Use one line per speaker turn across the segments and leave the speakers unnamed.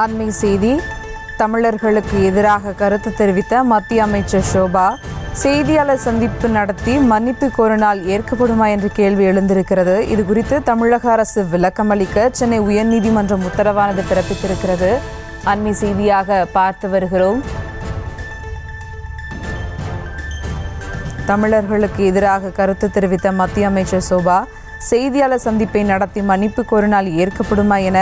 அண்மை செய்தி. தமிழர்களுக்கு எதிராக கருத்து தெரிவித்த மத்திய அமைச்சர் ஷோபா செய்தியாளர் சந்திப்பு நடத்தி மன்னிப்பு கோரினால் ஏற்கப்படுமா என்ற கேள்வி எழுந்திருக்கிறது. இது குறித்து தமிழக அரசு விளக்கமளிக்க சென்னை உயர்நீதிமன்றம் உத்தரவானது பிறப்பித்திருக்கிறது. அண்மை செய்தியாக பார்த்து வருகிறோம். தமிழர்களுக்கு எதிராக கருத்து தெரிவித்த மத்திய அமைச்சர் ஷோபா செய்தியாளர் சந்திப்பை நடத்தி மன்னிப்பு கோரினால் ஏற்கப்படுமா என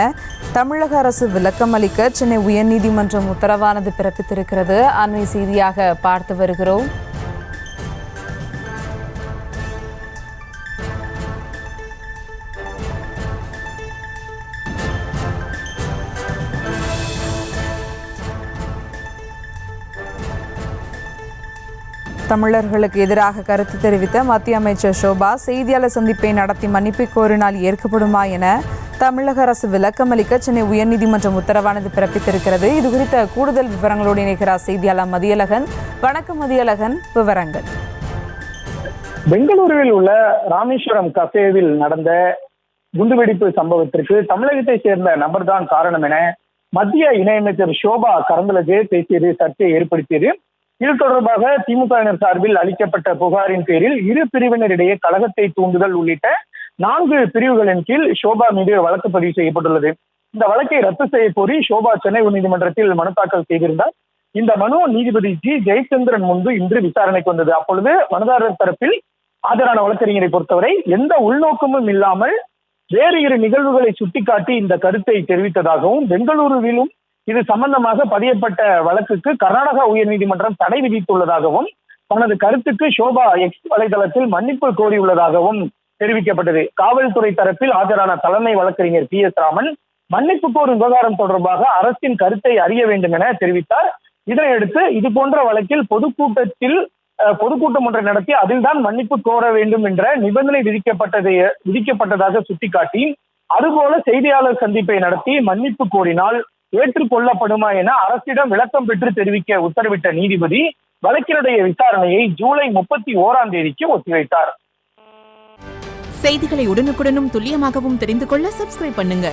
தமிழக அரசு விளக்கம் அளிக்க சென்னை உயர்நீதிமன்றம் உத்தரவானது பிறப்பித்திருக்கிறது. அண்மை செய்தியாக பார்த்து வருகிறோம். தமிழர்களுக்கு எதிராக கருத்து தெரிவித்த மத்திய அமைச்சர் ஷோபா செய்தியாளர் சந்திப்பை நடத்தி மன்னிப்பு கோரினால் ஏற்கப்படுமா என தமிழக அரசு விளக்கம் அளிக்க சென்னை உயர்நீதிமன்றம் உத்தரவானது பிறப்பித்திருக்கிறது. இது குறித்த கூடுதல் விவரங்களோடு இணைகிறார் செய்தியாளர் மதியழகன். வணக்கம் மதியழகன், விவரங்கள்.
பெங்களூருவில் உள்ள ராமேஸ்வரம் கஃபேவில் நடந்த குண்டுவெடிப்பு சம்பவத்திற்கு தமிழகத்தை சேர்ந்த நபர்தான் காரணம் என மத்திய இணையமைச்சர் ஷோபா கரந்தலஜே பேசியது சர்ச்சையை ஏற்படுத்தியது. இது தொடர்பாக திமுகவினர் சார்பில் அளிக்கப்பட்ட புகாரின் பேரில் இரு பிரிவினரிடையே கலகத்தை தூண்டுதல் உள்ளிட்ட 4 பிரிவுகளின் கீழ் ஷோபா மீது வழக்கு பதிவு செய்யப்பட்டுள்ளது. இந்த வழக்கை ரத்து செய்ய கோரி ஷோபா சென்னை உயர்நீதிமன்றத்தில் மனு தாக்கல் செய்திருந்தார். இந்த மனு நீதிபதி ஜி ஜெயச்சந்திரன் முன்பு இன்று விசாரணைக்கு வந்தது. அப்பொழுது மனுதாரர் தரப்பில் ஆஜரான வழக்கறிஞரை பொறுத்தவரை எந்த உள்நோக்கமும் இல்லாமல் வேறு இரு நிகழ்வுகளை சுட்டிக்காட்டி இந்த கருத்தை தெரிவித்ததாகவும், பெங்களூருவிலும் இது சம்பந்தமாக பதியப்பட்ட வழக்குக்கு கர்நாடகா உயர்நீதிமன்றம் தடை விதித்துள்ளதாகவும், தனது கருத்துக்கு ஷோபா எக்ஸ் வலைதளத்தில் மன்னிப்பு கோரியுள்ளதாகவும் தெரிவிக்கப்பட்டது. காவல்துறை தரப்பில் ஆஜரான தலைமை வழக்கறிஞர் பி எஸ் ராமன் மன்னிப்பு கோரும் விவகாரம் தொடர்பாக அரசின் கருத்தை அறிய வேண்டும் என தெரிவித்தார். இதனையடுத்து இது போன்ற வழக்கில் பொதுக்கூட்டம் ஒன்றை நடத்தி அதில்தான் மன்னிப்பு கோர வேண்டும் என்ற நிபந்தனை விதிக்கப்பட்டதாக சுட்டிக்காட்டி, அதுபோல செய்தியாளர் சந்திப்பை நடத்தி மன்னிப்பு கோரினால் ஏற்றுக்கொள்ளப்படுமா என அரசிடம் விளக்கம் பெற்று தெரிவிக்க உத்தரவிட்ட நீதிபதி வழக்கினுடைய விசாரணையை ஜூலை 31ஆம் தேதிக்கு ஒத்திவைத்தார்.
செய்திகளை உடனுக்குடனும் துல்லியமாகவும் தெரிந்து கொள்ள சப்ஸ்கிரைப் பண்ணுங்க.